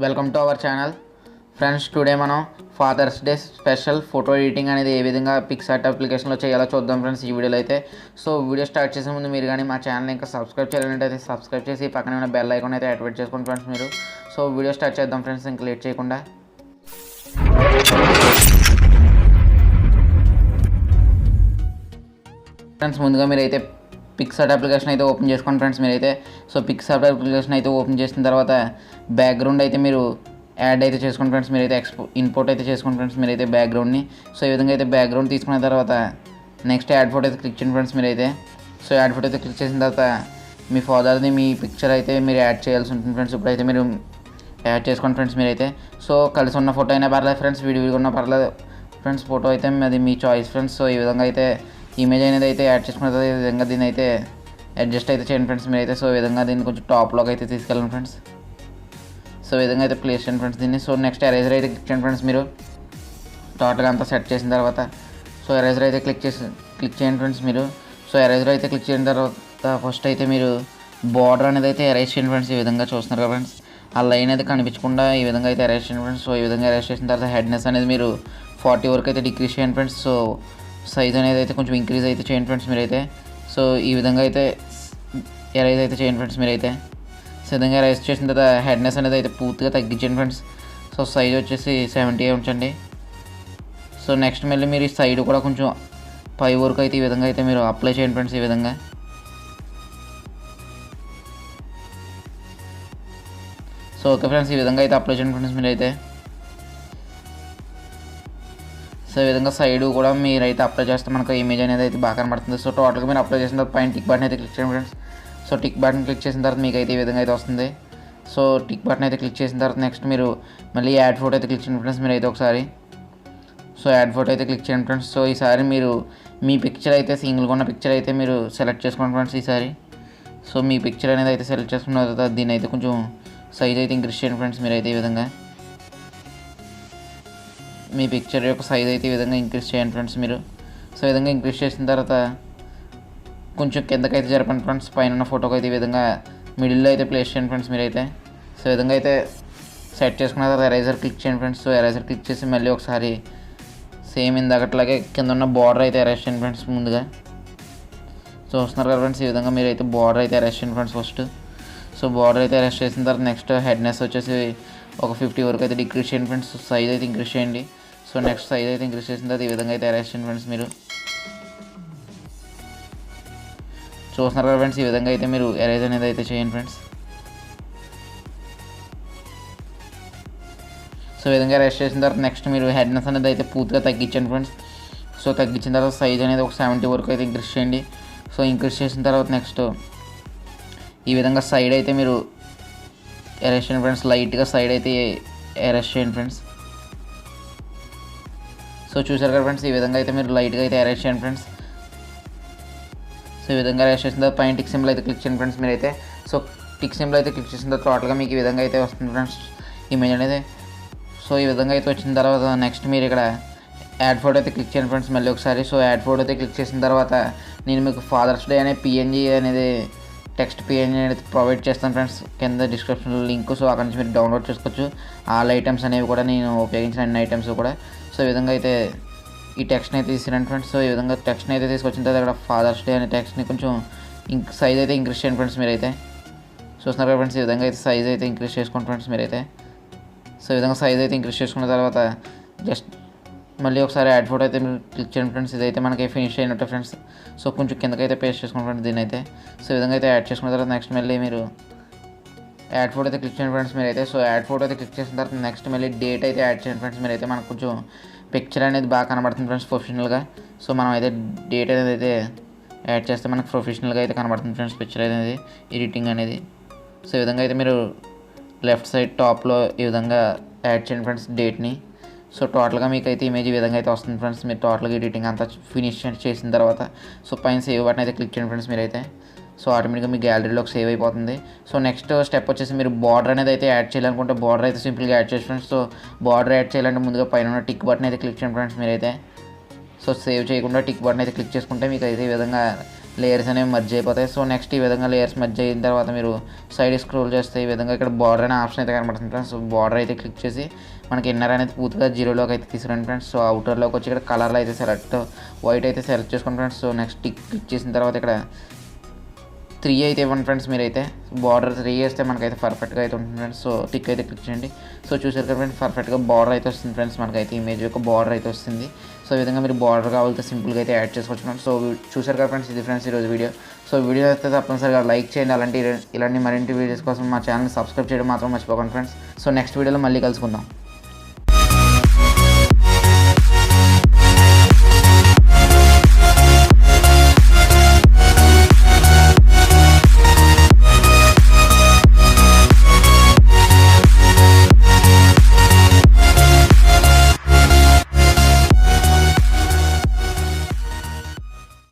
Welcome to our channel friends. Today మనం father's day special photo editing అనేది ఏ విధంగా పిక్సార్ట్ అప్లికేషన్లో చేయాలో చూద్దాం ఫ్రెండ్స్ ఈ వీడియోలో అయితే. సో వీడియో స్టార్ట్ చేసే ముందు మీరు కానీ మా ఛానల్ ఇంకా సబ్స్క్రైబ్ చేయాలంటే సబ్స్క్రైబ్ చేసి పక్కన ఉన్న బెల్ ఐకాన్ అయితే యాక్టివేట్ చేసుకోండి ఫ్రెండ్స్ మీరు. సో వీడియో స్టార్ట్ చేద్దాం ఫ్రెండ్స్, ఇంకా లేట్ చేయకుండా. ఫ్రెండ్స్ ముందుగా మీరైతే పిక్సార్ట్ అప్లికేషన్ అయితే ఓపెన్ చేసుకోండి ఫ్రెండ్స్ మీరైతే. సో పిక్సార్ట్ అప్లికేషన్ అయితే ఓపెన్ చేసిన తర్వాత బ్యాక్గ్రౌండ్ అయితే మీరు యాడ్ అయితే చేసుకోండి ఫ్రెండ్స్ మీరైతే. ఇంపోర్ట్ అయితే చేసుకోండి ఫ్రెండ్స్ మీరైతే బ్యాక్గ్రౌండ్ని. సో ఈ విధంగా అయితే బ్యాక్గ్రౌండ్ తీసుకున్న తర్వాత నెక్స్ట్ యాడ్ ఫోటో అయితే క్లిక్ చేయండి ఫ్రెండ్స్ మీరైతే. సో యాడ్ ఫోటో అయితే క్లిక్ చేసిన తర్వాత మీ ఫాదర్ది మీ పిక్చర్ అయితే మీరు యాడ్ చేయాల్సి ఉంటుంది ఫ్రెండ్స్. ఇప్పుడైతే మీరు యాడ్ చేసుకోండి ఫ్రెండ్స్ మీరైతే. సో కలిసి ఉన్న ఫోటో అయినా పర్లేదు ఫ్రెండ్స్, విడివిడిగా ఉన్నా పర్లేదు ఫ్రెండ్స్. ఫోటో అయితే అది మీ చాయిస్ ఫ్రెండ్స్. సో ఈ విధంగా అయితే ఇమేజ్ అనేది అయితే యాడ్ చేసుకున్న తర్వాత ఈ విధంగా దీన్ని అయితే అడ్జస్ట్ అయితే చేయండి ఫ్రెండ్స్ మీరైతే. సో ఈ విధంగా దీన్ని కొంచెం టాప్లోకి అయితే తీసుకెళ్ళండి ఫ్రెండ్స్. సో ఈ విధంగా అయితే ప్లేస్ చేయండి ఫ్రెండ్స్ దీన్ని. సో నెక్స్ట్ ఎరేజర్ అయితే క్లిక్ చేయండి ఫ్రెండ్స్ మీరు. టోటల్గా అంతా సెట్ చేసిన తర్వాత సో ఎరేజర్ అయితే క్లిక్ చేయండి ఫ్రెండ్స్ మీరు. సో ఎరేజర్ అయితే క్లిక్ చేసిన తర్వాత ఫస్ట్ అయితే మీరు బార్డర్ అనేది అయితే ఎరేజ్ చేయండి ఫ్రెండ్స్. ఈ విధంగా చూస్తున్నారు కదా ఫ్రెండ్స్, ఆ లైన్ అయితే కనిపించకుండా ఈ విధంగా అయితే ఎరేజ్ చేయండి ఫ్రెండ్స్. సో ఈ విధంగా ఎరేజ్ చేసిన తర్వాత హెడ్నెస్ అనేది మీరు 40 వరకు అయితే డిక్రీజ్ చేయండి ఫ్రెండ్స్. సో సైజ్ అనేది అయితే కొంచెం ఇంక్రీజ్ అయితే చేయండి ఫ్రెండ్స్ మీరైతే. సో ఈ విధంగా అయితే ఎరేజ్ అయితే చేయండి ఫ్రెండ్స్ మీరైతే. సో విధంగా ఎరేజ్ చేసిన తర్వాత హెడ్నెస్ అనేది అయితే పూర్తిగా తగ్గించండి ఫ్రెండ్స్. సో సైజ్ వచ్చేసి 70 ఉంచండి. సో నెక్స్ట్ మళ్ళీ మీరు ఈ సైడ్ కూడా కొంచెం పై వరకు అయితే ఈ విధంగా అయితే మీరు అప్లై చేయండి ఫ్రెండ్స్ ఈ విధంగా. సో ఓకే ఫ్రెండ్స్, ఈ విధంగా అయితే అప్లై చేయండి ఫ్రెండ్స్ మీరైతే. సో ఈ విధంగా సైడ్ కూడా మీరైతే అప్లై చేస్తే మనకు ఇమేజ్ అనేది అయితే బాగా కనబడుతుంది. సో టోటల్గా మీరు అప్లై చేసిన తర్వాత పైన టిక్ బటన్ అయితే క్లిక్ చేయండి friends. So tick button click చేసిన తర్వాత మీకు అయితే ఈ విధంగా అయితే వస్తుంది. సో టిక్ బటన్ అయితే క్లిక్ చేసిన తర్వాత నెక్స్ట్ మీరు మళ్ళీ యాడ్ ఫోటో అయితే క్లిక్ చేయండి ఫ్రెండ్స్ మీరు అయితే ఒకసారి. సో యాడ్ ఫోటో అయితే క్లిక్ చేయండి ఫ్రెండ్స్. సో ఈసారి మీరు మీ పిక్చర్ అయితే సింగిల్గా ఉన్న పిక్చర్ అయితే మీరు సెలెక్ట్ చేసుకోండి ఫ్రెండ్స్ ఈసారి. సో మీ పిక్చర్ అనేది అయితే సెలెక్ట్ చేసుకున్న తర్వాత దీన్ని అయితే కొంచెం సైజ్ అయితే ఇంక్రీజ్ చేయండి ఫ్రెండ్స్ మీరైతే ఈ విధంగా. మీ పిక్చర్ యొక్క సైజ్ అయితే ఈ విధంగా ఇంక్రీజ్ చేయండి ఫ్రెండ్స్ మీరు. సో ఈ విధంగా ఇంక్రీజ్ చేసిన తర్వాత కొంచెం కిందకైతే జరపండి ఫ్రెండ్స్. పైన ఉన్న ఫోటోకి అయితే ఈ విధంగా మిడిల్లో అయితే ప్లేస్ చేయండి ఫ్రెండ్స్ మీరైతే. సో ఈ విధంగా అయితే సెట్ చేసుకున్న తర్వాత ఎరేజర్ క్లిక్ చేయండి ఫ్రెండ్స్. సో ఎరేజర్ క్లిక్ చేసి మళ్ళీ ఒకసారి సేమ్ ఇందాకట్లాగే కింద ఉన్న బార్డర్ అయితే ఎరేజ్ చేయండి ఫ్రెండ్స్ ముందుగా. సో వస్తున్నారు కదా ఫ్రెండ్స్, ఈ విధంగా మీరు అయితే బార్డర్ అయితే ఎరేజ్ చేయండి ఫ్రెండ్స్ ఫస్ట్. సో బార్డర్ అయితే ఎరేజ్ చేసిన తర్వాత నెక్స్ట్ హెడ్నెస్ వచ్చేసి ఒక 50 వరకు అయితే డిక్రీజ్ చేయండి ఫ్రెండ్స్. సైజ్ అయితే ఇంక్రీజ్ చేయండి. సో నెక్స్ట్ సైజ్ అయితే ఇంక్రీజ్ చేసిన తర్వాత ఈ విధంగా అయితే ఎరేజ్ చేయండి ఫ్రెండ్స్ మీరు. చూస్తున్నారు కదా ఫ్రెండ్స్, ఈ విధంగా అయితే మీరు ఎరేజ్ అనేది అయితే చేయండి ఫ్రెండ్స్. సో ఈ విధంగా ఎరేజ్ చేసిన తర్వాత నెక్స్ట్ మీరు హెడ్నెస్ అనేది అయితే పూర్తిగా తగ్గించండి ఫ్రెండ్స్. సో తగ్గించిన తర్వాత సైజ్ అనేది ఒక 70 వరకు అయితే ఇంక్రీజ్ చేయండి. సో ఇంక్రీజ్ చేసిన తర్వాత నెక్స్ట్ ఈ విధంగా సైడ్ అయితే మీరు ఎరేజ్ చేయండి ఫ్రెండ్స్. లైట్గా సైడ్ అయితే ఎరేజ్ చేయండి ఫ్రెండ్స్. సో చూసారు కదా ఫ్రెండ్స్, ఈ విధంగా అయితే మీరు లైట్గా అయితే ఎరేజ్ చేయండి ఫ్రెండ్స్. సో ఈ విధంగా ఎరేజ్ చేసిన తర్వాత పైన టిక్ సింబల్ అయితే క్లిక్ చేయండి ఫ్రెండ్స్ మీరైతే. సో టిక్ సింబల్ అయితే క్లిక్ చేసిన తర్వాత టోటల్గా మీకు ఈ విధంగా అయితే వస్తుంది ఫ్రెండ్స్ ఇమేజ్ అనేది. సో ఈ విధంగా అయితే వచ్చిన తర్వాత నెక్స్ట్ మీరు ఇక్కడ యాడ్ ఫోటో అయితే క్లిక్ చేయండి ఫ్రెండ్స్ మళ్ళీ ఒకసారి. సో యాడ్ ఫోటో అయితే క్లిక్ చేసిన తర్వాత నేను మీకు ఫాదర్స్ డే అనే పిఎన్జీ అనేది టెక్స్ట్ పిఎన్జీ అనేది ప్రొవైడ్ చేస్తాను ఫ్రెండ్స్ కింద డిస్క్రిప్షన్లో లింక్. సో అక్కడ నుంచి మీరు డౌన్లోడ్ చేసుకోవచ్చు. ఆల్ ఐటమ్స్ అనేవి కూడా నేను ఉపయోగించిన అన్ని ఐటమ్స్ కూడా. సో ఈ విధంగా అయితే ఈ టెక్స్ట్ని అయితే తీసుకురండి ఫ్రెండ్స్. సో ఈ విధంగా టెక్స్ట్ని అయితే తీసుకొచ్చిన తర్వాత ఇక్కడ ఫాదర్స్ డే అనే టెక్స్ట్ని కొంచెం సైజ్ అయితే ఇంక్రీజ్ చేయండి ఫ్రెండ్స్ మీరైతే. చూస్తున్నారు కదా ఫ్రెండ్స్, ఈ విధంగా అయితే సైజ్ అయితే ఇంక్రీజ్ చేసుకోండి ఫ్రెండ్స్ మీరైతే. సో ఈ విధంగా సైజ్ అయితే ఇంక్రీజ్ చేసుకున్న తర్వాత జస్ట్ మళ్ళీ ఒకసారి యాడ్ ఫోటో అయితే మీరు క్లిక్ చేయండి ఫ్రెండ్స్. ఇదైతే మనకి ఫినిష్ అయినట్టు ఫ్రెండ్స్. సో కొంచెం కిందకైతే పేస్ట్ చేసుకోండి ఫ్రెండ్స్ దీని అయితే. సో ఈ విధంగా అయితే యాడ్ చేసుకున్న తర్వాత నెక్స్ట్ మళ్ళీ మీరు యాడ్ ఫోటో అయితే క్లిక్ చేయండి ఫ్రెండ్స్ మీరైతే. సో యాడ్ ఫోటో అయితే క్లిక్ చేసిన తర్వాత నెక్స్ట్ మళ్ళీ డేట్ అయితే యాడ్ చేయండి ఫ్రెండ్స్ మీరైతే. మనకు కొంచెం పిక్చర్ అనేది బాగా కనబడుతుంది ఫ్రెండ్స్ ప్రొఫెషనల్గా. సో మనం అయితే డేట్ అనేది అయితే యాడ్ చేస్తే మనకు ప్రొఫెషనల్గా అయితే కనబడుతుంది ఫ్రెండ్స్ పిక్చర్ అనేది, ఎడిటింగ్ అనేది. సో ఈ విధంగా అయితే మీరు లెఫ్ట్ సైడ్ టాప్లో ఈ విధంగా యాడ్ చేయండి ఫ్రెండ్స్ డేట్ని. సో టోటల్గా మీకు అయితే ఇమేజ్ ఈ విధంగా అయితే వస్తుంది ఫ్రెండ్స్. మీరు టోటల్గా ఎడిటింగ్ అంతా ఫినిష్ చేసిన తర్వాత సో పైన సేవ్ బటన్ అయితే క్లిక్ చేయండి ఫ్రెండ్స్ మీరైతే. సో ఆటోమేటిక్గా మీ గ్యాలరీలోకి సేవ్ అయిపోతుంది. సో నెక్స్ట్ స్టెప్ వచ్చేసి మీరు బార్డర్ అనేది అయితే యాడ్ చేయాలనుకుంటే బార్డర్ అయితే సింపుల్గా యాడ్ చేయండి ఫ్రెండ్స్. సో బార్డర్ యాడ్ చేయాలంటే ముందుగా పైన ఉన్న టిక్ బటన్ అయితే క్లిక్ చేయండి ఫ్రెండ్స్ మీరైతే. సో సేవ్ చేయకుండా టిక్ బటన్ అయితే క్లిక్ చేసుకుంటే మీకు అయితే ఈ విధంగా లేయర్స్ అనేవి మర్జ్ అయిపోతాయి. సో నెక్స్ట్ ఈ విధంగా లేయర్స్ మర్జ్ అయిన తర్వాత మీరు సైడ్ స్క్రోల్ చేస్తే ఈ విధంగా ఇక్కడ బార్డర్ అనే ఆప్షన్ అయితే కనబడుతుంది ఫ్రెండ్స్. సో బార్డర్ అయితే క్లిక్ చేసి మనకి ఇన్నర్ అనేది పూర్తిగా జీరోలోకి అయితే తీసుకురండి ఫ్రెండ్స్. సో అవుటర్లోకి వచ్చి ఇక్కడ కలర్లో అయితే వైట్ అయితే సెలెక్ట్ చేసుకోండి ఫ్రెండ్స్. సో నెక్స్ట్ క్లిక్ చేసిన తర్వాత ఇక్కడ 3 అయితే ఇవ్వండి ఫ్రెండ్స్. మీరైతే బార్డర్ 3 వేస్తే మనకైతే పర్ఫెక్ట్గా అయితే ఉంటుంది ఫ్రెండ్స్. సో టిక్ అయితే క్లిక్ చేయండి. సో చూసారు కదా ఫ్రెండ్స్, పర్ఫెక్ట్గా బార్డర్ అయితే వస్తుంది ఫ్రెండ్స్. మనకైతే ఇమేజ్ యొక్క బార్డర్ అయితే వస్తుంది. సో ఈ విధంగా మీరు బార్డర్ కావాలంటే సింపుల్గా అయితే యాడ్ చేసుకోవచ్చు ఫ్రెండ్స్. సో చూసారు కదా ఫ్రెండ్స్, ఇది ఫ్రెండ్స్ ఈరోజు వీడియో. సో వీడియో అయితే తప్పనిసరిగా లైక్ చేయండి. ఇలాంటి మరిన్ని వీడియోస్ కోసం మా ఛానల్ సబ్స్క్రైబ్ చేయడం మాత్రం మర్చిపోకండి ఫ్రెండ్స్. సో నెక్స్ట్ వీడియోలో మళ్ళీ కలుసుకుందాం.